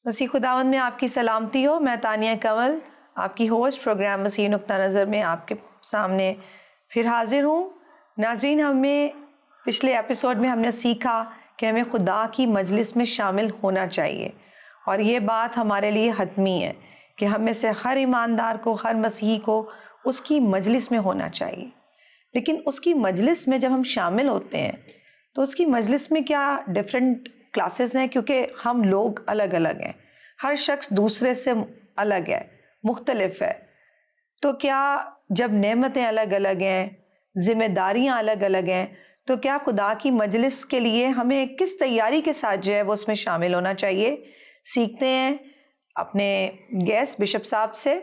مسیح خداوند میں آپ کی سلامتی ہو. میں تانیہ کنول آپ کی ہوسٹ پروگرام مسیح نقطہ نظر میں آپ کے سامنے پھر حاضر ہوں. ناظرین، پچھلے ایپیسوڈ میں ہم نے سیکھا کہ ہمیں خدا کی مجلس میں شامل ہونا چاہیے، اور یہ بات ہمارے لیے حتمی ہے کہ ہم میں سے ہر ایماندار کو، ہر مسیحی کو اس کی مجلس میں ہونا چاہیے. لیکن اس کی مجلس میں جب ہم شامل ہوتے ہیں تو اس کی مجلس میں کیا ڈیفرنٹ کلاسز ہیں، کیونکہ ہم لوگ الگ الگ ہیں، ہر شخص دوسرے سے الگ ہے، مختلف ہے. تو کیا جب نعمتیں الگ الگ ہیں، ذمہ داریاں الگ الگ ہیں، تو کیا خدا کی مجلس کے لیے ہمیں کس تیاری کے ساتھ جو ہے وہ اس میں شامل ہونا چاہیے؟ سیکھتے ہیں اپنے گیسٹ بشپ صاحب سے.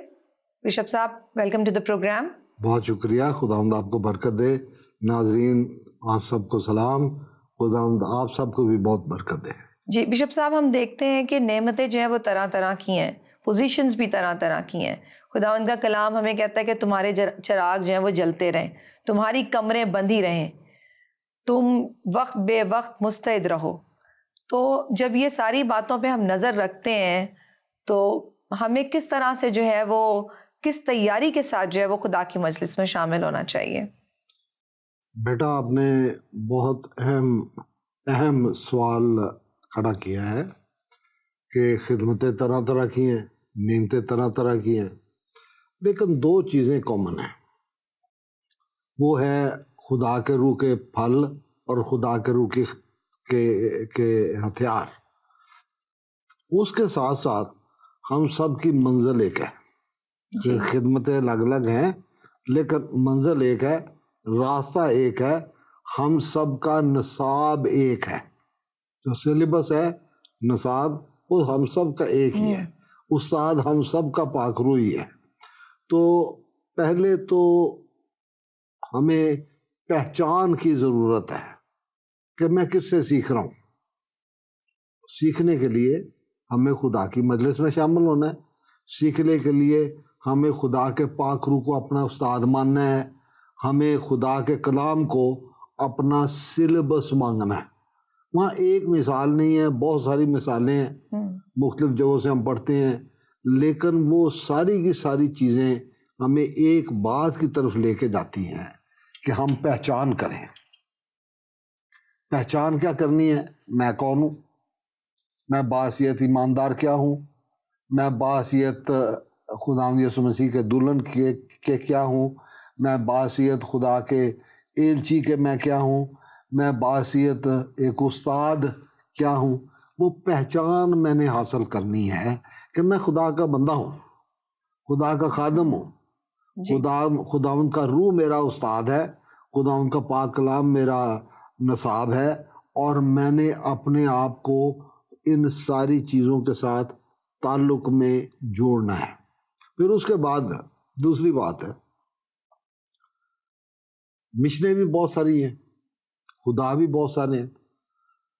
بشپ صاحب، ویلکم ٹو دا پروگرام. بہت شکریہ. خداوند آپ کو برکت دے. ناظرین آپ سب کو سلام. خداوند آپ سب کو بھی بہت برکت دے. جی بشپ صاحب، ہم دیکھتے ہیں کہ نعمتیں جو ہیں وہ طرح طرح کی ہیں، پوزیشنز بھی طرح طرح کی ہیں. خداوند کا کلام ہمیں کہتا ہے کہ تمہارے چراغ جو ہیں وہ جلتے رہیں، تمہاری کمریں بندھی رہیں، تم وقت بے وقت مستعد رہو. تو جب یہ ساری باتوں پہ ہم نظر رکھتے ہیں تو ہمیں کس طرح سے جو ہے وہ کس تیاری کے ساتھ جو ہے وہ خدا کی مجلس میں شامل ہونا چاہیے؟ بیٹا، آپ نے بہت اہم سوال کھڑا کیا ہے کہ خدمتیں طرح طرح کی ہیں، نعمتیں طرح طرح کی ہیں، لیکن دو چیزیں کامن ہیں. وہ ہے خدا کے روح کے پھل اور خدا کے روح کے ہتھیار. اس کے ساتھ ساتھ ہم سب کی منزل ایک ہے. خدمتیں الگ الگ ہیں لیکن منزل ایک ہے، راستہ ایک ہے. ہم سب کا نصاب ایک ہے، جو سلیبس ہے، نصاب وہ ہم سب کا ایک ہی ہے. استاد ہم سب کا پاک روح ہے. تو پہلے تو ہمیں پہچان کی ضرورت ہے کہ میں کس سے سیکھ رہا ہوں. سیکھنے کے لیے ہمیں خدا کی مجلس میں شامل ہونا ہے. سیکھنے کے لیے ہمیں خدا کے پاک روح کو اپنا استاد ماننا ہے. ہمیں خدا کے کلام کو اپنا سلیبس مانگنا ہے. وہاں ایک مثال نہیں ہے، بہت ساری مثالیں ہیں، مختلف جگہوں سے ہم پڑھتے ہیں، لیکن وہ ساری کی ساری چیزیں ہمیں ایک بات کی طرف لے کے جاتی ہیں کہ ہم پہچان کریں. پہچان کیا کرنی ہے؟ میں کون ہوں؟ میں باحثیت ایماندار کیا ہوں؟ میں باحثیت خداوند یسوع مسیح کے دلہن کے کیا ہوں؟ میں باحثیت خدا کے ایلچی کے میں کیا ہوں؟ میں باحثیت ایک استاد کیا ہوں؟ وہ پہچان میں نے حاصل کرنی ہے کہ میں خدا کا بندہ ہوں، خدا کا خادم ہوں. خداوند کا روح میرا استاد ہے، خداوند کا پاک کلام میرا نصاب ہے، اور میں نے اپنے آپ کو ان ساری چیزوں کے ساتھ تعلق میں جوڑنا ہے. پھر اس کے بعد دوسری بات ہے، مشنیں بھی بہت ساری ہیں، خدا بھی بہت سارے ہیں،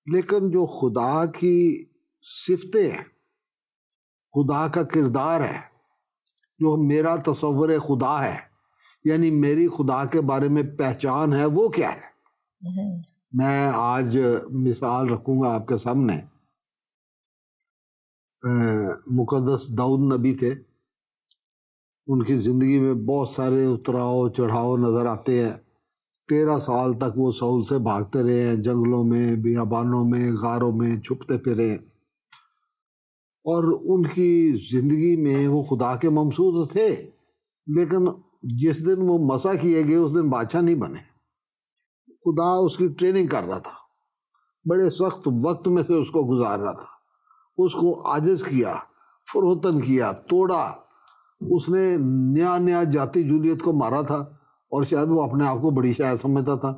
لیکن جو خدا کی صفتیں ہیں، خدا کا کردار ہے، جو میرا تصور خدا ہے، یعنی میری خدا کے بارے میں پہچان ہے، وہ کیا ہے؟ میں آج مثال رکھوں گا آپ کے سامنے. مقدس داؤد نبی تھے. ان کی زندگی میں بہت سارے اتراؤ چڑھاؤ نظر آتے ہیں. 13 سال تک وہ ساؤل سے بھاگتے رہے ہیں، جنگلوں میں، بیابانوں میں، غاروں میں چھپتے پھرے، اور ان کی زندگی میں وہ خدا کے ممسود تھے. لیکن جس دن وہ مسح کیے گئے اس دن بادشاہ نہیں بنے. خدا اس کی ٹریننگ کر رہا تھا، بڑے سخت وقت میں سے اس کو گزار رہا تھا. اس کو عاجز کیا، فروتن کیا، توڑا. اس نے نیا جاتی جولیت کو مارا تھا، اور شاید وہ اپنے آپ کو بڑی شاید سمجھتا تھا،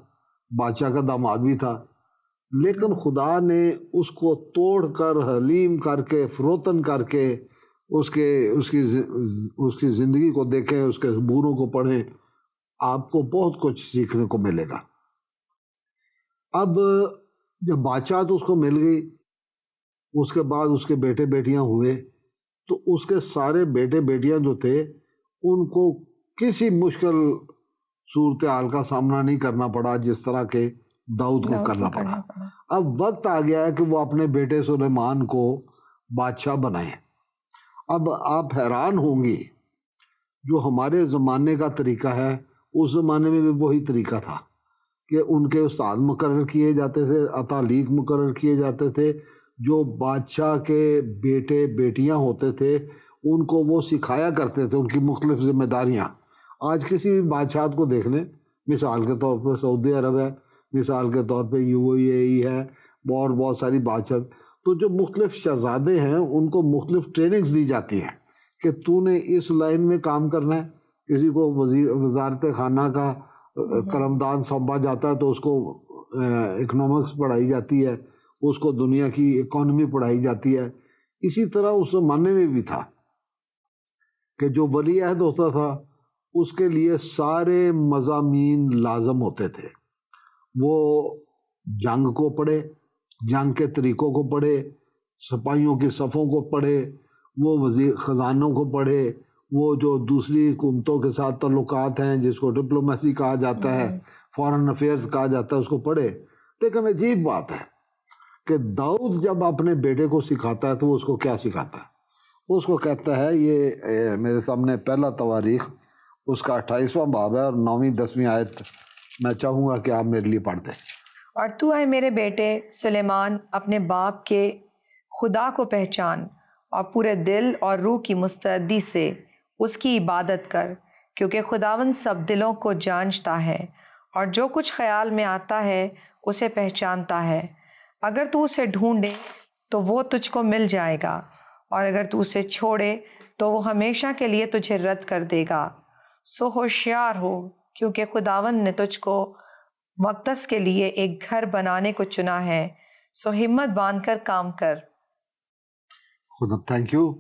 بادشاہ کا داماد بھی تھا. لیکن خدا نے اس کو توڑ کر، حلیم کر کے، فروتن کر کے اس کی زندگی کو دیکھیں، اس کے بوروں کو پڑھیں، آپ کو بہت کچھ سیکھنے کو ملے گا. اب جب بادشاہ تو اس کو مل گئی، اس کے بعد اس کے بیٹے بیٹیاں ہوئے، تو اس کے سارے بیٹے بیٹیاں جو تھے ان کو کسی مشکل صورتحال کا سامنا نہیں کرنا پڑا جس طرح کے داؤد کو کرنا پڑا. اب وقت آ گیا ہے کہ وہ اپنے بیٹے سلیمان کو بادشاہ بنائیں۔ اب آپ حیران ہوں گی، جو ہمارے زمانے کا طریقہ ہے اس زمانے میں بھی وہی طریقہ تھا کہ ان کے استاد مقرر کیے جاتے تھے، اتالیق مقرر کیے جاتے تھے، جو بادشاہ کے بیٹے بیٹیاں ہوتے تھے ان کو وہ سکھایا کرتے تھے ان کی مختلف ذمہ داریاں۔ آج کسی بھی بادشاہت کو دیکھ لیں، مثال کے طور پہ سعودی عرب ہے، مثال کے طور پہ UAE ہے، اور بہت ساری بادشاہت، تو جو مختلف شہزادے ہیں ان کو مختلف ٹریننگز دی جاتی ہیں کہ تو نے اس لائن میں کام کرنا ہے۔ کسی کو وزارت خانہ کا قلمدان سونپا جاتا ہے تو اس کو اکنامکس پڑھائی جاتی ہے، اس کو دنیا کی اکانومی پڑھائی جاتی ہے۔ اسی طرح اس زمانے میں بھی تھا کہ جو ولی عہد ہوتا تھا اس کے لیے سارے مضامین لازم ہوتے تھے۔ وہ جنگ کو پڑھے، جنگ کے طریقوں کو پڑھے، سپاہیوں کی صفوں کو پڑھے، وہ وزیر خزانوں کو پڑھے، وہ جو دوسری حکومتوں کے ساتھ تعلقات ہیں جس کو ڈپلومیسی کہا جاتا ہے، فارن افیئرز کہا جاتا ہے، اس کو پڑھے۔ لیکن عجیب بات ہے کہ داؤد جب اپنے بیٹے کو سکھاتا ہے تو وہ اس کو کیا سکھاتا ہے؟ وہ اس کو کہتا ہے، یہ میرے سامنے پہلا تواریخ اس کا 28واں باب ہے اور 9ویں 10ویں آیت میں چاہوں گا کہ آپ میرے لیے پڑھ دیں۔ اور تو اے میرے بیٹے سلیمان اپنے باپ کے خدا کو پہچان اور پورے دل اور روح کی مستعدی سے اس کی عبادت کر، کیونکہ خداوند سب دلوں کو جانچتا ہے اور جو کچھ خیال میں آتا ہے اسے پہچانتا ہے۔ اگر تو اسے ڈھونڈے تو وہ تجھ کو مل جائے گا، اور اگر تو اسے چھوڑے تو وہ ہمیشہ کے لیے تجھے رد کر دے گا۔ سو ہوشیار ہو، کیونکہ خداوند نے تجھ کو مقدس کے لیے ایک گھر بنانے کو چنا ہے، سو ہمت باندھ کر کام کر۔ خدا تھینک یو،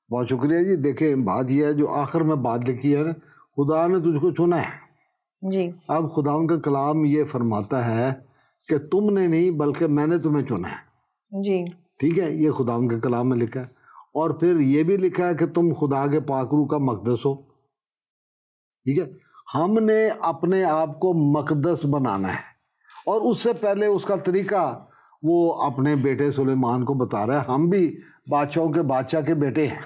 بہت شکریہ جی۔ دیکھیں بات یہ ہے جو آخر میں بات لکھی ہے نا، خدا نے تجھ کو چنا ہے۔ جی، اب خدا کا کلام یہ فرماتا ہے کہ تم نے نہیں بلکہ میں نے تمہیں چنا ہے۔ جی، ٹھیک ہے، یہ خدا کے کلام میں لکھا ہے، اور پھر یہ بھی لکھا ہے کہ تم خدا کے پاک روح کا مقدس ہو۔ ٹھیک ہے، ہم نے اپنے آپ کو مقدس بنانا ہے، اور اس سے پہلے اس کا طریقہ وہ اپنے بیٹے سلیمان کو بتا رہا ہے۔ ہم بھی بادشاہوں کے بادشاہ کے بیٹے ہیں،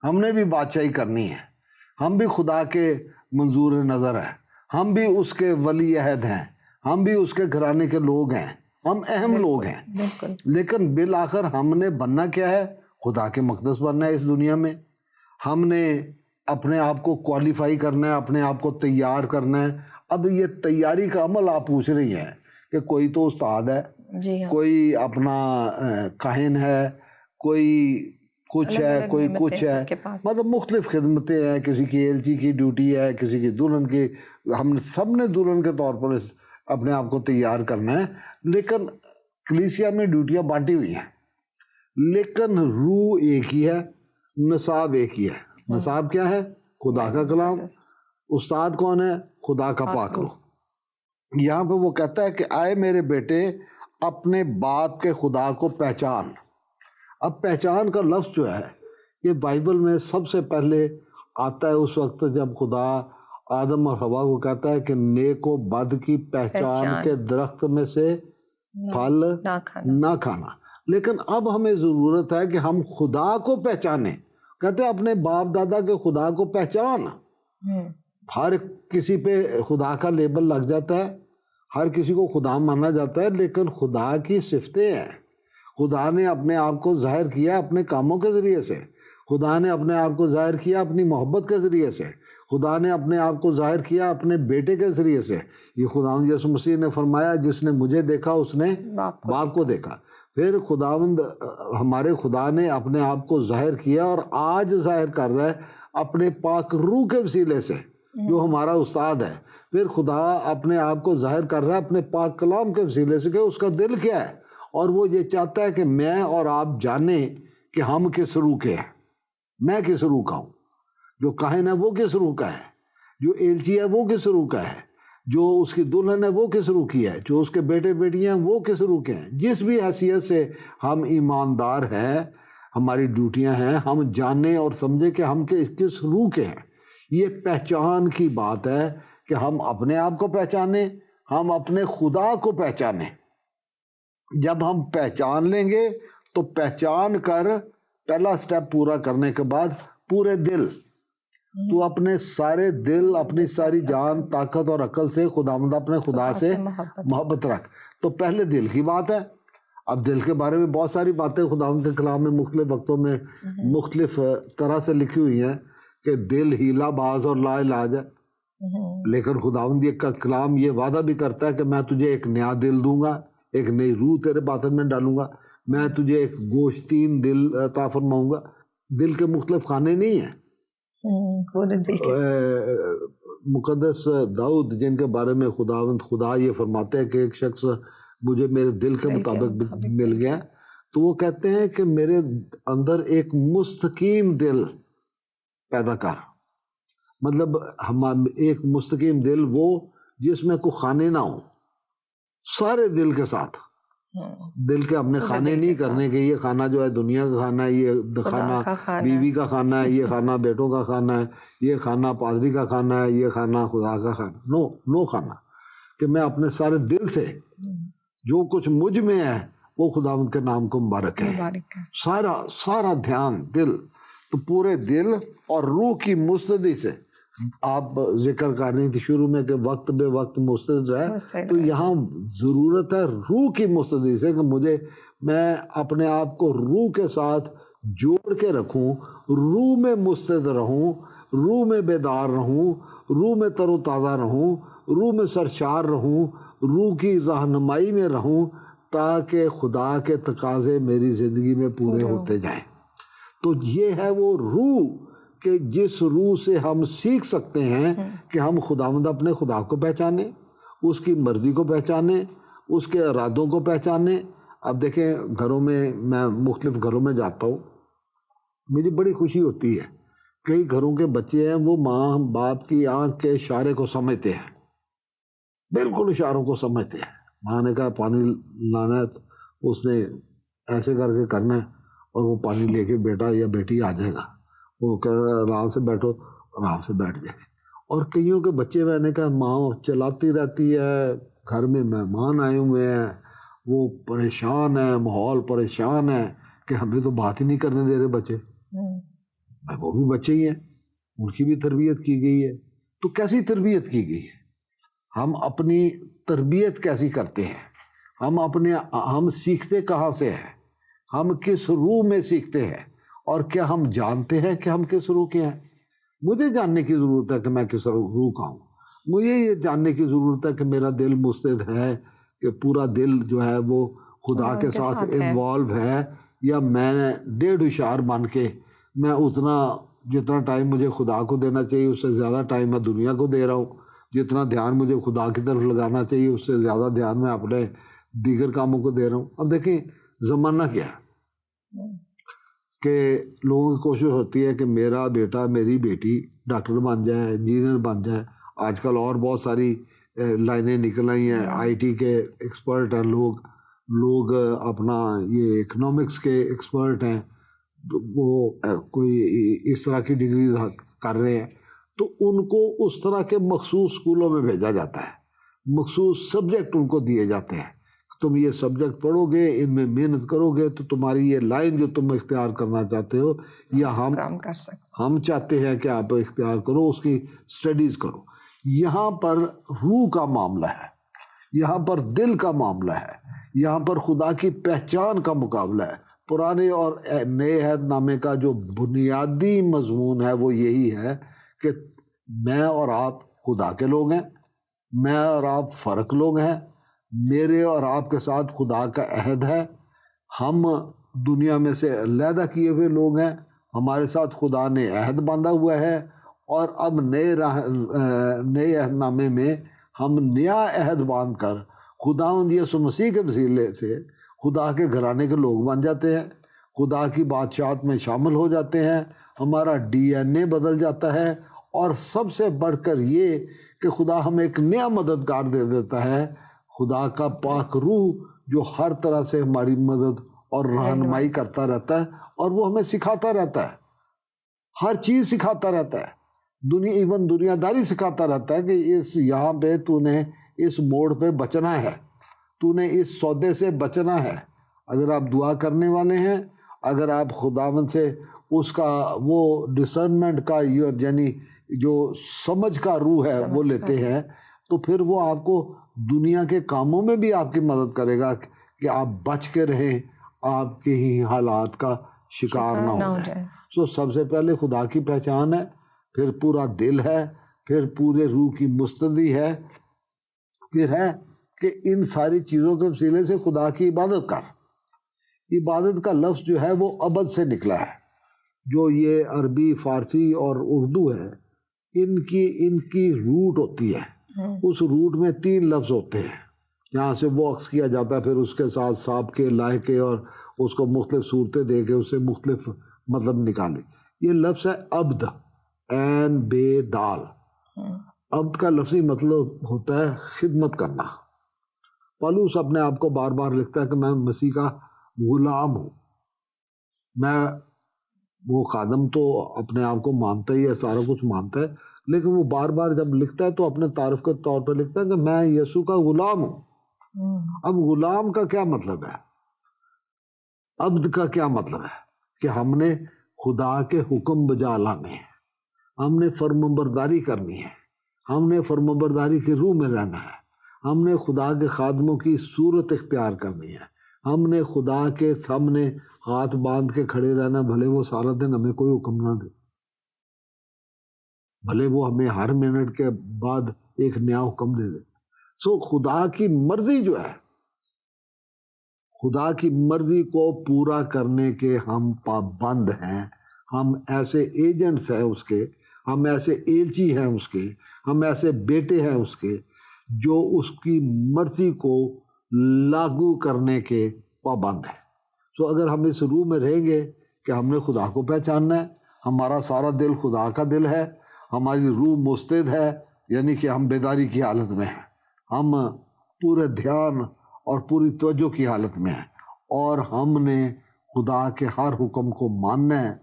ہم نے بھی بادشاہی کرنی ہے، ہم بھی خدا کے منظور نظر ہیں، ہم بھی اس کے ولی عہد ہیں، ہم بھی اس کے گھرانے کے لوگ ہیں، ہم اہم لوگ ہیں۔ بالکل، لیکن بالآخر ہم نے بننا کیا ہے؟ خدا کے مقدس بننا ہے۔ اس دنیا میں ہم نے اپنے آپ کو کوالیفائی کرنا ہے، اپنے آپ کو تیار کرنا ہے۔ اب یہ تیاری کا عمل آپ پوچھ رہی ہیں کہ کوئی تو استاد ہے، جی ہاں، کوئی اپنا کاہن ہے، کوئی کچھ الگ ہے، الگ کوئی نعمتیں کچھ ہے، سب کے پاس۔ مطلب مختلف خدمتیں ہیں، کسی کی ایلچی کی ڈیوٹی ہے، کسی کی دلہن کی۔ ہم سب نے دلہن کے طور پر اپنے آپ کو تیار کرنا ہے، لیکن کلیسیا میں ڈیوٹیاں بانٹی ہوئی ہیں، لیکن روح ایک ہی ہے، نصاب ایک ہی ہے۔ نصاب کیا ہے؟ خدا کا کلام۔ استاد کون ہے؟ خدا کا پاک روح۔ یہاں پہ وہ کہتا ہے کہ آئے میرے بیٹے اپنے باپ کے خدا کو پہچان۔ اب پہچان کا لفظ جو ہے یہ بائبل میں سب سے پہلے آتا ہے اس وقت جب خدا آدم اور حوا کو کہتا ہے کہ نیک و بد کی پہچان کے درخت میں سے پھل نہ کھانا۔ لیکن اب ہمیں ضرورت ہے کہ ہم خدا کو پہچانیں۔ کہتے ہیں اپنے باپ دادا کے خدا کو پہچان۔ ہر کسی پہ خدا کا لیبل لگ جاتا ہے، ہر کسی کو خدا مانا جاتا ہے، لیکن خدا کی صفتیں ہیں۔ خدا نے اپنے آپ کو ظاہر کیا اپنے کاموں کے ذریعے سے، خدا نے اپنے آپ کو ظاہر کیا اپنی محبت کے ذریعے سے، خدا نے اپنے آپ کو ظاہر کیا اپنے بیٹے کے ذریعے سے۔ یہ خداوند یسوع مسیح نے فرمایا جس نے مجھے دیکھا اس نے باپ کو دیکھا۔ پھر خداوند ہمارے خدا نے اپنے آپ کو ظاہر کیا اور آج ظاہر کر رہا ہے اپنے پاک روح کے وسیلے سے جو ہمارا استاد ہے۔ پھر خدا اپنے آپ کو ظاہر کر رہا ہے اپنے پاک کلام کے وسیلے سے کہ اس کا دل کیا ہے، اور وہ یہ چاہتا ہے کہ میں اور آپ جانیں کہ ہم کس روح کے ہیں۔ میں کس روح کا ہوں؟ جو کاہن ہے وہ کس روح کا ہے؟ جو ایلچی ہے وہ کس روح کا ہے؟ جو اس کی دلہن ہے وہ کس روح کی ہے؟ جو اس کے بیٹے بیٹیاں ہیں وہ کس روح کے ہیں؟ جس بھی حیثیت سے ہم ایماندار ہیں، ہماری ڈیوٹیاں ہیں، ہم جانیں اور سمجھیں کہ ہم کس روح کے ہیں۔ یہ پہچان کی بات ہے کہ ہم اپنے آپ کو پہچانیں، ہم اپنے خدا کو پہچانیں۔ جب ہم پہچان لیں گے تو پہچان کر پہلا سٹیپ پورا کرنے کے بعد پورے دل، تو اپنے سارے دل، اپنی ساری جان، طاقت اور عقل سے خداوند اپنے خدا سے محبت رکھ. تو پہلے دل کی بات ہے. اب دل کے بارے میں بہت ساری باتیں خداوند کے کلام میں مختلف وقتوں میں مختلف طرح سے لکھی ہوئی ہیں کہ دل ہیلا باز اور لا علاج ہے. لیکن خداوند کا کلام یہ وعدہ بھی کرتا ہے کہ میں تجھے ایک نیا دل دوں گا، ایک نئی روح تیرے باطن میں ڈالوں گا، میں تجھے ایک گوشتین دل عطا فرماؤں گا. دل کے مختلف خانے نہیں ہیں. مقدس داؤد جن کے بارے میں خدا یہ فرماتے ہیں کہ ایک شخص مجھے میرے دل کے مطابق مل گیا، تو وہ کہتے ہیں کہ میرے اندر ایک مستقیم دل پیدا کر. مطلب ہم ایک مستقیم دل وہ جس میں کوئی خانے نہ ہو، سارے دل کے ساتھ. دل کے اپنے خانے نہیں کرنے کے یہ خانہ جو ہے دنیا کا خانہ ہے، یہ خانہ بیوی کا خانہ ہے، یہ خانہ بیٹوں کا خانہ ہے، یہ خانہ پادری کا خانہ ہے، یہ خانہ خدا کا خانہ. نو خانہ. کہ میں اپنے سارے دل سے جو کچھ مجھ میں ہے وہ خداوند کے نام کو مبارک ہے. سارا دھیان دل. تو پورے دل اور روح کی مستدی سے آپ ذکر کر رہی تھی شروع میں کہ وقت بے وقت مستد رہے، تو یہاں ضرورت ہے روح کی مستدی سے کہ میں اپنے آپ کو روح کے ساتھ جوڑ کے رکھوں، روح میں مستد رہوں، روح میں بیدار رہوں، روح میں تر و تازہ رہوں، روح میں سرشار رہوں، روح کی رہنمائی میں رہوں، تاکہ خدا کے تقاضے میری زندگی میں پورے ہوتے جائیں. تو یہ ہے وہ روح کہ جس روح سے ہم سیکھ سکتے ہیں کہ ہم خداوند اپنے خدا کو پہچانیں، اس کی مرضی کو پہچانیں، اس کے ارادوں کو پہچانیں. اب دیکھیں گھروں میں مختلف گھروں میں جاتا ہوں، مجھے بڑی خوشی ہوتی ہے. کئی گھروں کے بچے ہیں وہ ماں باپ کی آنکھ کے اشارے کو سمجھتے ہیں، بالکل اشاروں کو سمجھتے ہیں. ماں نے کہا پانی لانا ہے تو اس نے ایسے کر کے کرنا ہے اور وہ پانی لے کے بیٹا یا بیٹی آ جائے گا. وہ کہہ رہا آرام سے بیٹھو، آرام سے بیٹھ جائے. اور کئیوں کے بچے میں نے کہا ماں چلاتی رہتی ہے، گھر میں مہمان آئے ہوئے ہیں، وہ پریشان ہے، ماحول پریشان ہے کہ ہمیں تو بات ہی نہیں کرنے دے رہے بچے. وہ بھی بچے ہی ہیں، ان کی بھی تربیت کی گئی ہے. تو کیسی تربیت کی گئی ہے؟ ہم اپنی تربیت کیسی کرتے ہیں؟ ہم سیکھتے کہاں سے ہیں؟ ہم کس روح میں سیکھتے ہیں؟ اور کیا ہم جانتے ہیں کہ ہم کس روح کے ہیں؟ مجھے جاننے کی ضرورت ہے کہ میں کس روح کا ہوں. مجھے یہ جاننے کی ضرورت ہے کہ میرا دل مستعد ہے، کہ پورا دل جو ہے وہ خدا کے ساتھ انوالو ہے، یا میں ڈیڑھ ہوشیار بن کے میں جتنا ٹائم مجھے خدا کو دینا چاہیے اس سے زیادہ ٹائم میں دنیا کو دے رہا ہوں، جتنا دھیان مجھے خدا کی طرف لگانا چاہیے اس سے زیادہ دھیان میں اپنے دیگر کاموں کو دے رہا ہوں. اب دیکھیں زمانہ کیا ہے کہ لوگوں کی کوشش ہوتی ہے کہ میرا بیٹا میری بیٹی ڈاکٹر بن جائے، انجینئر بن جائے. آج کل اور بہت ساری لائنیں نکل آئی ہیں، آئی ٹی کے ایکسپرٹ ہیں لوگ اپنا یہ اکنامکس کے ایکسپرٹ ہیں، وہ کوئی اس طرح کی ڈگری کر رہے ہیں. تو ان کو اس طرح کے مخصوص اسکولوں میں بھیجا جاتا ہے، مخصوص سبجیکٹ ان کو دیے جاتے ہیں. تم یہ سبجیکٹ پڑھو گے، ان میں محنت کرو گے تو تمہاری یہ لائن جو تم اختیار کرنا چاہتے ہو یا ہم چاہتے ہیں کہ آپ اختیار کرو، اس کی سٹڈیز کرو. یہاں پر روح کا معاملہ ہے، یہاں پر دل کا معاملہ ہے، یہاں پر خدا کی پہچان کا مقابلہ ہے. پرانے اور نئے عہد نامے کا جو بنیادی مضمون ہے وہ یہی ہے کہ میں اور آپ خدا کے لوگ ہیں، میں اور آپ فرق لوگ ہیں، میرے اور آپ کے ساتھ خدا کا عہد ہے. ہم دنیا میں سے علیحدہ کیے ہوئے لوگ ہیں، ہمارے ساتھ خدا نے عہد باندھا ہوا ہے. اور اب نئے عہد نامے میں ہم نیا عہد باندھ کر خداوند یسوع مسیح کے وسیلے سے خدا کے گھرانے کے لوگ بن جاتے ہیں، خدا کی بادشاہت میں شامل ہو جاتے ہیں، ہمارا ڈی این اے بدل جاتا ہے. اور سب سے بڑھ کر یہ کہ خدا ہمیں ایک نیا مددگار دے دیتا ہے، خدا کا پاک روح جو ہر طرح سے ہماری مدد اور رہنمائی کرتا رہتا ہے، اور وہ ہمیں سکھاتا رہتا ہے، ہر چیز سکھاتا رہتا ہے. ایون دنیا داری سکھاتا رہتا ہے کہ یہاں پہ تو نے اس موڑ پہ بچنا ہے، تو نے اس سودے سے بچنا ہے. اگر آپ دعا کرنے والے ہیں، اگر آپ خداوند سے اس کا وہ ڈسرنمنٹ کا یعنی جو سمجھ کا روح ہے وہ لیتے ہیں تو پھر وہ آپ کو دنیا کے کاموں میں بھی آپ کی مدد کرے گا کہ آپ بچ کے رہیں، آپ کے ہی حالات کا شکار نہ ہو جائے. سو سب سے پہلے خدا کی پہچان ہے، پھر پورا دل ہے، پھر پورے روح کی مستدی ہے، پھر ہے کہ ان ساری چیزوں کے وسیلے سے خدا کی عبادت کر. عبادت کا لفظ جو ہے وہ ابد سے نکلا ہے. جو یہ عربی، فارسی اور اردو ہے، ان کی روٹ ہوتی ہے. اس روٹ میں 3 لفظ ہوتے ہیں. یہاں سے وہ عکس کیا جاتا ہے، پھر اس کے ساتھ سانپ کے لائحے اور اس کو مختلف صورتیں دے کے اس سے مختلف مطلب نکالے. یہ لفظ ہے عبد، عین بے دال. عبد کا لفظی مطلب ہوتا ہے خدمت کرنا. پالوس اپنے آپ کو بار بار لکھتا ہے کہ میں مسیح کا غلام ہوں. میں وہ خادم تو اپنے آپ کو مانتا ہی ہے، سارا کچھ مانتا ہے، لیکن وہ بار بار جب لکھتا ہے تو اپنے تعارف کے طور پر لکھتا ہے کہ میں یسوع کا غلام ہوں. اب غلام کا کیا مطلب ہے؟ عبد کا کیا مطلب ہے؟ کہ ہم نے خدا کے حکم بجا لانے ہیں، ہم نے فرمانبرداری کرنی ہے، ہم نے فرمانبرداری کی روح میں رہنا ہے، ہم نے خدا کے خادموں کی صورت اختیار کرنی ہے، ہم نے خدا کے سامنے ہاتھ باندھ کے کھڑے رہنا، بھلے وہ سارا دن ہمیں کوئی حکم نہ دے، بھلے وہ ہمیں ہر منٹ کے بعد ایک نیا حکم دے دے. سو خدا کی مرضی جو ہے، خدا کی مرضی کو پورا کرنے کے ہم پابند ہیں. ہم ایسے ایجنٹس ہیں اس کے، ہم ایسے ایلچی ہیں اس کے، ہم ایسے بیٹے ہیں اس کے جو اس کی مرضی کو لاگو کرنے کے پابند ہیں. سو اگر ہم اس روح میں رہیں گے کہ ہم نے خدا کو پہچاننا ہے، ہمارا سارا دل خدا کا دل ہے، ہماری روح مستعد ہے، یعنی کہ ہم بیداری کی حالت میں ہیں، ہم پورے دھیان اور پوری توجہ کی حالت میں ہیں، اور ہم نے خدا کے ہر حکم کو ماننا ہے،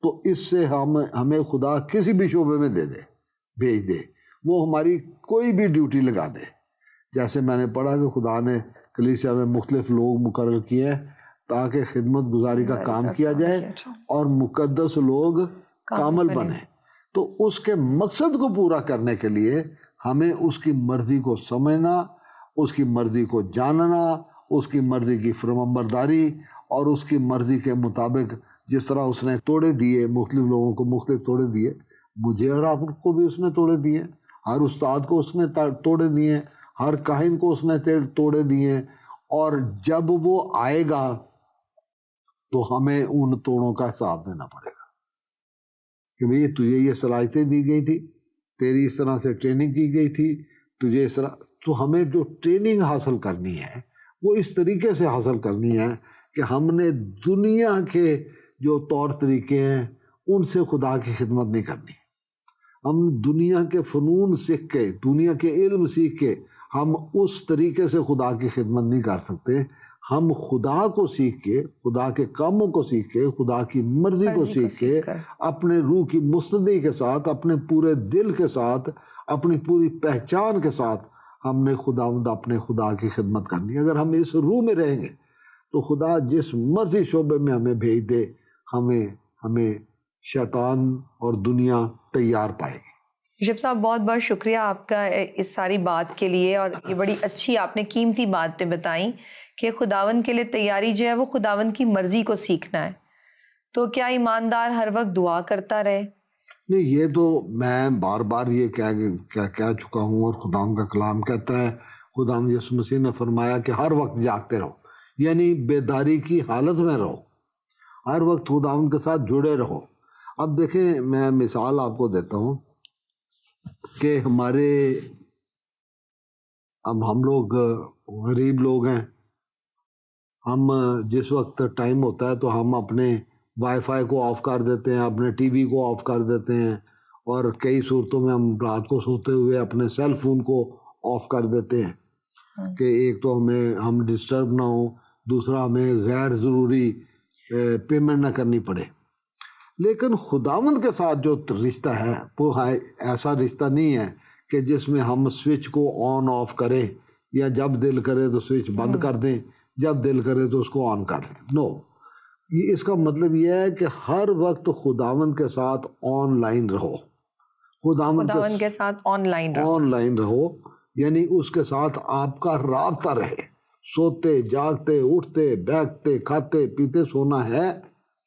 تو اس سے ہمیں خدا کسی بھی شعبے میں بھیج دے، وہ ہماری کوئی بھی ڈیوٹی لگا دے. جیسے میں نے پڑھا کہ خدا نے کلیسیا میں مختلف لوگ مقرر کیے ہیں تاکہ خدمت گزاری کا کام کیا جائے اور مقدس لوگ کامل بنے. تو اس کے مقصد کو پورا کرنے کے لیے ہمیں اس کی مرضی کو سمجھنا، اس کی مرضی کو جاننا، اس کی مرضی کی فرمانبرداری اور اس کی مرضی کے مطابق جس طرح اس نے توڑے دیے، مختلف لوگوں کو مختلف توڑے دیے، مجھے اور آپ کو بھی اس نے توڑے دیے، ہر استاد کو اس نے توڑے دیے، ہر کاہن کو اس نے توڑے دیے. اور جب وہ آئے گا تو ہمیں ان توڑوں کا حساب دینا پڑے گا کہ بھئی تجھے یہ صلاحیتیں دی گئی تھی، تیری اس طرح سے ٹریننگ کی گئی تھی، تجھے اس طرح. تو ہمیں جو ٹریننگ حاصل کرنی ہے وہ اس طریقے سے حاصل کرنی ہے کہ ہم نے دنیا کے جو طور طریقے ہیں ان سے خدا کی خدمت نہیں کرنی. ہم دنیا کے فنون سیکھ کے، دنیا کے علم سیکھ کے ہم اس طریقے سے خدا کی خدمت نہیں کر سکتے. ہم خدا کو سیکھ کے، خدا کے کاموں کو سیکھ کے، خدا کی مرضی کو سیکھ کے اپنے روح کی مستدی کے ساتھ، اپنے پورے دل کے ساتھ، اپنی پوری پہچان کے ساتھ ہم نے اپنے خدا کی خدمت کرنی. اگر ہم اس روح میں رہیں گے تو خدا جس مرضی شعبے میں ہمیں بھیج دے، ہمیں شیطان اور دنیا تیار پائے گی. بشپ صاحب بہت بہت شکریہ آپ کا اس ساری بات کے لیے، اور یہ بڑی اچھی آپ نے قیمتی باتیں بتائیں کہ خداوند کے لیے تیاری جو ہے وہ خداوند کی مرضی کو سیکھنا ہے. تو کیا ایماندار ہر وقت دعا کرتا رہے؟ نہیں، یہ تو میں بار بار یہ کہہ چکا ہوں، اور خداوند کا کلام کہتا ہے، خداوند یسوع مسیح نے فرمایا کہ ہر وقت جاگتے رہو، یعنی بیداری کی حالت میں رہو، ہر وقت خداوند کے ساتھ جڑے رہو. اب دیکھیں، میں مثال آپ کو دیتا ہوں کہ ہم لوگ غریب لوگ ہیں. ہم جس وقت ٹائم ہوتا ہے تو ہم اپنے وائی فائی کو آف کر دیتے ہیں، اپنے ٹی وی کو آف کر دیتے ہیں، اور کئی صورتوں میں ہم رات کو سوتے ہوئے اپنے سیل فون کو آف کر دیتے ہیں کہ ایک تو ہم ڈسٹرب نہ ہوں، دوسرا ہمیں غیر ضروری پیمنٹ نہ کرنی پڑے. لیکن خداوند کے ساتھ جو رشتہ ہے وہ ایسا رشتہ نہیں ہے کہ جس میں ہم سوئچ کو آن آف کریں، یا جب دل کرے تو سوئچ بند کر دیں، جب دل کرے تو اس کو آن کر لیں. نو، یہ اس کا مطلب یہ ہے کہ ہر وقت خداوند کے ساتھ آن لائن رہو، خداوند کے ساتھ آن لائن رہو، یعنی اس کے ساتھ آپ کا رابطہ رہے، سوتے جاگتے اٹھتے بیٹھتے کھاتے پیتے سونا ہے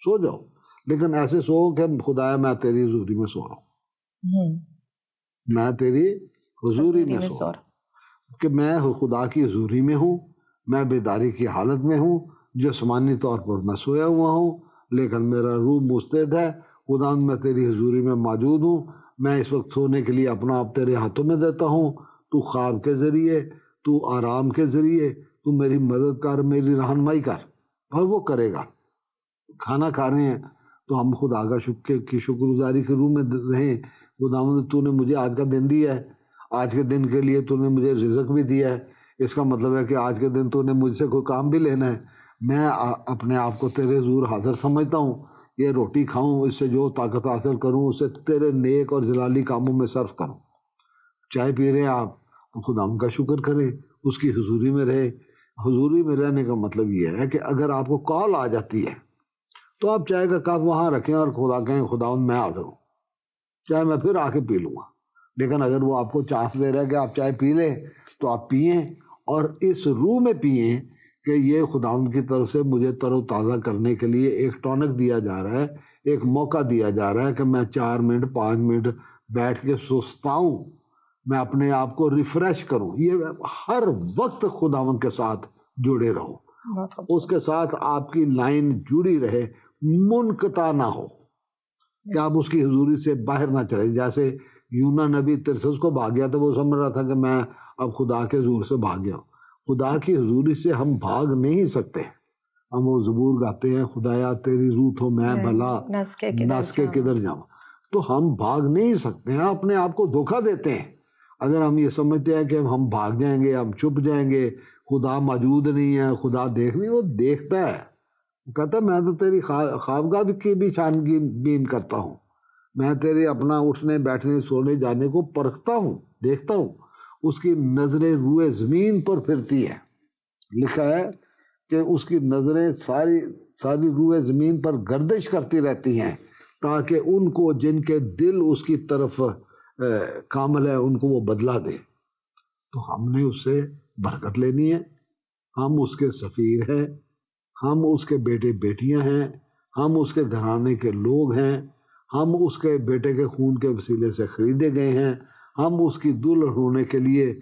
سو جاؤ، لیکن ایسے سو کہ خدایا میں تیری حضوری میں سو رہا ہوں، میں تیری حضوری میں سو رہا ہوں، کہ میں خدا کی حضوری میں ہوں، میں بیداری کی حالت میں ہوں، جسمانی طور پر میں سویا ہوا ہوں لیکن میرا روح مستعد ہے، خدا میں تیری حضوری میں موجود ہوں، میں اس وقت سونے کے لیے اپنا آپ تیرے ہاتھوں میں دیتا ہوں، تو خواب کے ذریعے، تو آرام کے ذریعے، تو میری مدد کر، میری رہنمائی کر، اور وہ کرے گا۔ کھانا کھا رہے ہیں تو ہم خدا کا شکر گزاری کے روح میں رہیں، خداوند تو نے مجھے آج کا دن دیا ہے، آج کے دن کے لیے تو نے مجھے رزق بھی دیا ہے، اس کا مطلب ہے کہ آج کے دن تو نے مجھ سے کوئی کام بھی لینا ہے، میں اپنے آپ کو تیرے حضور حاضر سمجھتا ہوں، یہ روٹی کھاؤں، اس سے جو طاقت حاصل کروں اسے تیرے نیک اور جلالی کاموں میں صرف کروں۔ چائے پی رہے ہیں آپ تو خدا کا شکر کریں، اس کی حضوری میں رہے۔ حضوری میں رہنے کا مطلب یہ ہے کہ اگر آپ کو کال آ جاتی ہے تو آپ چائے کا کپ وہاں رکھیں اور خدا کہیں خداوند میں حاضر ہوں، چائے میں پھر آ کے پی لوں گا، لیکن اگر وہ آپ کو چانس دے رہا ہے کہ آپ چائے پی لیں تو آپ پئیں، اور اس روح میں پئیں کہ یہ خداوند کی طرف سے مجھے تر و تازہ کرنے کے لیے ایک ٹونک دیا جا رہا ہے، ایک موقع دیا جا رہا ہے کہ میں 4 منٹ 5 منٹ بیٹھ کے سستاؤں، میں اپنے آپ کو ریفریش کروں۔ یہ ہر وقت خداوند کے ساتھ جڑے رہو، اس کے ساتھ آپ کی لائن جڑی رہے، منقطع نہ ہو کہ آپ اس کی حضوری سے باہر نہ چلے۔ جیسے یونا نبی ترسس کو بھاگ گیا تھا، وہ سمجھ رہا تھا کہ میں اب خدا کے حضور سے بھاگ گیا ہوں۔ خدا کی حضوری سے ہم بھاگ نہیں سکتے، ہم وہ زبور گاتے ہیں، خدایا تیری روح تو میں بھلا نس کے کدھر جاؤں، تو ہم بھاگ نہیں سکتے ہیں، اپنے آپ کو دھوکہ دیتے ہیں اگر ہم یہ سمجھتے ہیں کہ ہم بھاگ جائیں گے، ہم چھپ جائیں گے، خدا موجود نہیں ہے، خدا دیکھ نہیں، وہ دیکھتا ہے، وہ کہتا ہے میں تو تیری خوابگاہ کی بھی چھان بین کرتا ہوں، میں تیرے اپنا اٹھنے بیٹھنے سونے جانے کو پرکھتا ہوں، دیکھتا ہوں، اس کی نظریں روئے زمین پر پھرتی ہے، لکھا ہے کہ اس کی نظریں ساری روئے زمین پر گردش کرتی رہتی ہیں تاکہ ان کو جن کے دل اس کی طرف کامل ہے ان کو وہ بدلا دے۔ تو ہم نے اس سے برکت لینی ہے، ہم اس کے سفیر ہیں، ہم اس کے بیٹے بیٹیاں ہیں، ہم اس کے گھرانے کے لوگ ہیں، ہم اس کے بیٹے کے خون کے وسیلے سے خریدے گئے ہیں، ہم اس کی دلہن ہونے کے لیے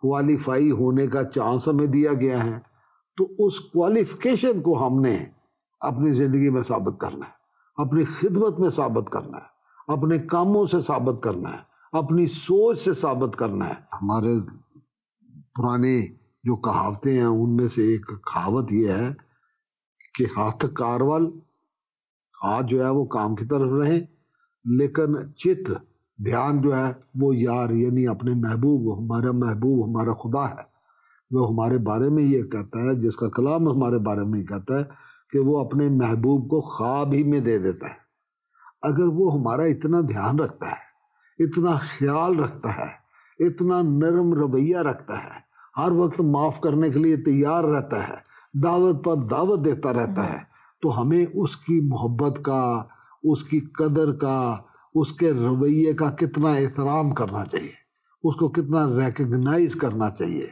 کوالیفائی ہونے کا چانس ہمیں دیا گیا ہے، تو اس کوالیفیکیشن کو ہم نے اپنی زندگی میں ثابت کرنا ہے، اپنی خدمت میں ثابت کرنا ہے، اپنے کاموں سے ثابت کرنا ہے، اپنی سوچ سے ثابت کرنا ہے۔ ہمارے پرانے جو کہاوتیں ہیں ان میں سے ایک کہاوت یہ ہے کہ ہاتھ کاروال، ہاتھ جو ہے وہ کام کی طرف رہے، لیکن چت دھیان جو ہے وہ یار یعنی اپنے محبوب، ہمارا محبوب ہمارا خدا ہے، وہ ہمارے بارے میں یہ کہتا ہے، جس کا کلام ہمارے بارے میں کہتا ہے کہ وہ اپنے محبوب کو خواب ہی میں دے دیتا ہے۔ اگر وہ ہمارا اتنا دھیان رکھتا ہے، اتنا خیال رکھتا ہے، اتنا نرم رویہ رکھتا ہے، ہر وقت معاف کرنے کے لیے تیار رہتا ہے، دعوت پر دعوت دیتا رہتا ہے، تو ہمیں اس کی محبت کا، اس کی قدر کا، اس کے رویے کا کتنا احترام کرنا چاہیے، اس کو کتنا ریکگنائز کرنا چاہیے،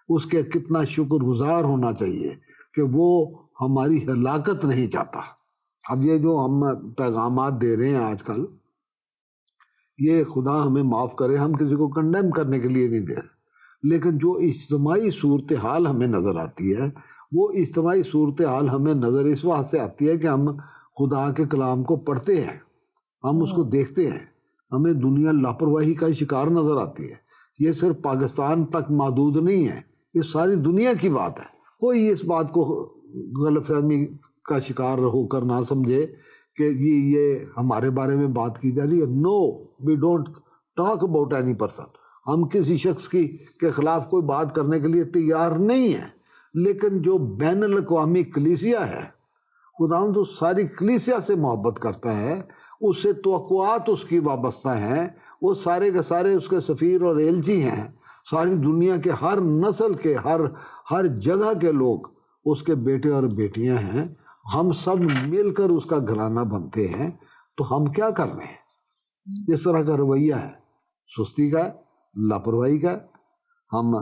اس کے کتنا شکر گزار ہونا چاہیے کہ وہ ہماری ہلاکت نہیں چاہتا۔ اب یہ جو ہم پیغامات دے رہے ہیں آج کل، یہ خدا ہمیں معاف کرے، ہم کسی کو کنڈیم کرنے کے لیے نہیں دے رہے، لیکن جو اجتماعی صورتحال ہمیں نظر آتی ہے، وہ اجتماعی صورتحال ہمیں نظر اس واسطے سے آتی ہے کہ ہم خدا کے کلام کو پڑھتے ہیں، ہم اس کو دیکھتے ہیں، ہمیں دنیا لاپرواہی کا شکار نظر آتی ہے۔ یہ صرف پاکستان تک محدود نہیں ہے، یہ ساری دنیا کی بات ہے۔ کوئی اس بات کو غلط فہمی کا شکار ہو کر نہ سمجھے کہ یہ ہمارے بارے میں بات کی جا رہی ہے۔ No, we don't talk about any person, ہم کسی شخص کے خلاف کوئی بات کرنے کے لیے تیار نہیں ہیں، لیکن جو بین الاقوامی کلیسیا ہے، خداوند تو ساری کلیسیا سے محبت کرتا ہے، اس سے توقعات اس کی وابستہ ہیں، وہ سارے کے سارے اس کے سفیر اور ایلچی ہیں، ساری دنیا کے ہر نسل کے ہر جگہ کے لوگ اس کے بیٹے اور بیٹیاں ہیں۔ ہم سب مل کر اس کا گھرانہ بنتے ہیں، تو ہم کیا کر رہے ہیں؟ اس طرح کا رویہ ہے، سستی کا ہے، لاپرواہی کا ہے۔ ہم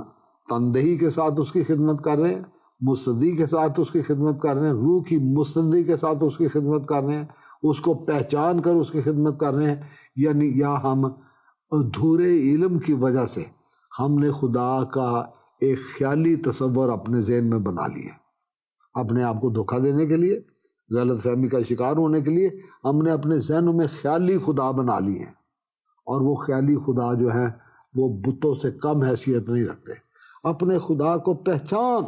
تندہی کے ساتھ اس کی خدمت کر رہے ہیں، مستدی کے ساتھ اس کی خدمت کر رہے ہیں، روح کی مستدی کے ساتھ اس کی خدمت کر رہے ہیں، اس کو پہچان کر اس کی خدمت کر رہے ہیں، یعنی یا ہم ادھورے علم کی وجہ سے ہم نے خدا کا ایک خیالی تصور اپنے ذہن میں بنا لیا، اپنے آپ کو دھوکہ دینے کے لیے، غلط فہمی کا شکار ہونے کے لیے ہم نے اپنے ذہنوں میں خیالی خدا بنا لی ہیں، اور وہ خیالی خدا جو ہے وہ بتوں سے کم حیثیت نہیں رکھتے۔ اپنے خدا کو پہچان،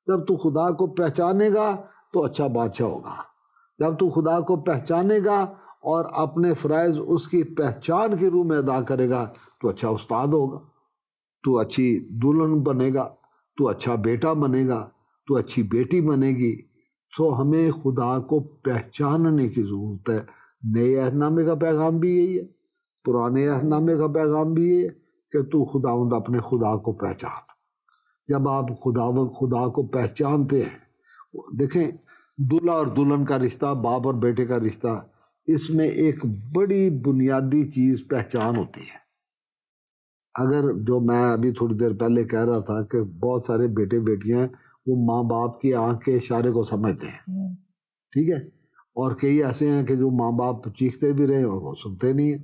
جب تو خدا کو پہچانے گا تو اچھا بادشاہ ہوگا، جب تو خدا کو پہچانے گا اور اپنے فرائض اس کی پہچان کے روح میں ادا کرے گا تو اچھا استاد ہوگا، تو اچھی دلہن بنے گا، تو اچھا بیٹا بنے گا، تو اچھی بیٹی بنے گی۔ سو ہمیں خدا کو پہچاننے کی ضرورت ہے۔ نئے عہد نامے کا پیغام بھی یہی ہے، پرانے عہد نامے کا پیغام بھی یہ ہے کہ تو خداوند اپنے خدا کو پہچان۔ جب آپ خدا کو پہچانتے ہیں، دیکھیں دلہا اور دلہن کا رشتہ، باپ اور بیٹے کا رشتہ، اس میں ایک بڑی بنیادی چیز پہچان ہوتی ہے۔ اگر جو میں ابھی تھوڑی دیر پہلے کہہ رہا تھا کہ بہت سارے بیٹے بیٹیاں وہ ماں باپ کی آنکھ کے اشارے کو سمجھتے ہیں، ٹھیک ہے، اور کئی ایسے ہیں کہ جو ماں باپ چیختے بھی رہے اور وہ سنتے نہیں ہیں۔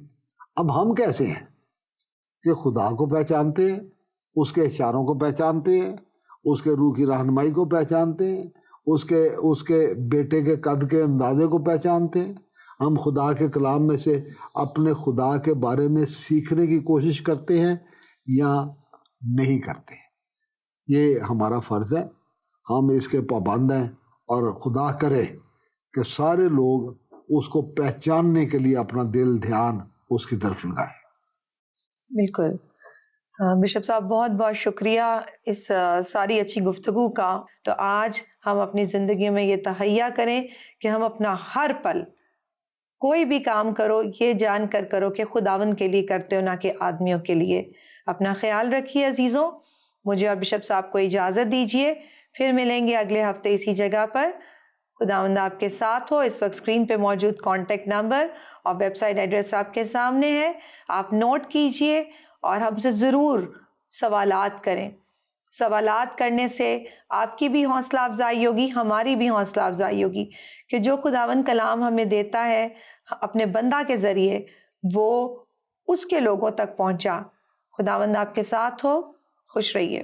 اب ہم کیسے ہیں کہ خدا کو پہچانتے ہیں، اس کے اشاروں کو پہچانتے ہیں، اس کے روح کی رہنمائی کو پہچانتے ہیں، اس کے بیٹے کے قد کے اندازے کو پہچانتے ہیں۔ ہم خدا کے کلام میں سے اپنے خدا کے بارے میں سیکھنے کی کوشش کرتے ہیں یا نہیں کرتے؟ یہ ہمارا فرض ہے، ہم اس کے پابند ہیں، اور خدا کرے کہ سارے لوگ اس کو پہچاننے کے لیے اپنا دل دھیان اس کی طرف لگائیں۔ بالکل بشپ صاحب، بہت بہت شکریہ اس ساری اچھی گفتگو کا۔ تو آج ہم اپنی زندگی میں یہ تہیا کریں کہ ہم اپنا ہر پل کوئی بھی کام کرو یہ جان کر کرو کہ خداوند کے لیے کرتے ہو، نہ کہ آدمیوں کے لیے۔ اپنا خیال رکھیے عزیزوں، مجھے اور بشپ صاحب کو اجازت دیجیے، پھر ملیں گے اگلے ہفتے اسی جگہ پر۔ خداوند آپ کے ساتھ ہو۔ اس وقت اسکرین پہ موجود کانٹیکٹ نمبر اور ویب سائٹ ایڈریس آپ کے سامنے ہے، آپ نوٹ کیجئے اور ہم سے ضرور سوالات کریں۔ سوالات کرنے سے آپ کی بھی حوصلہ افزائی ہوگی، ہماری بھی حوصلہ افزائی ہوگی کہ جو خداوند کلام ہمیں دیتا ہے اپنے بندہ کے ذریعے، وہ اس کے لوگوں تک پہنچا۔ خداوند آپ کے ساتھ ہو، خوش رہیے۔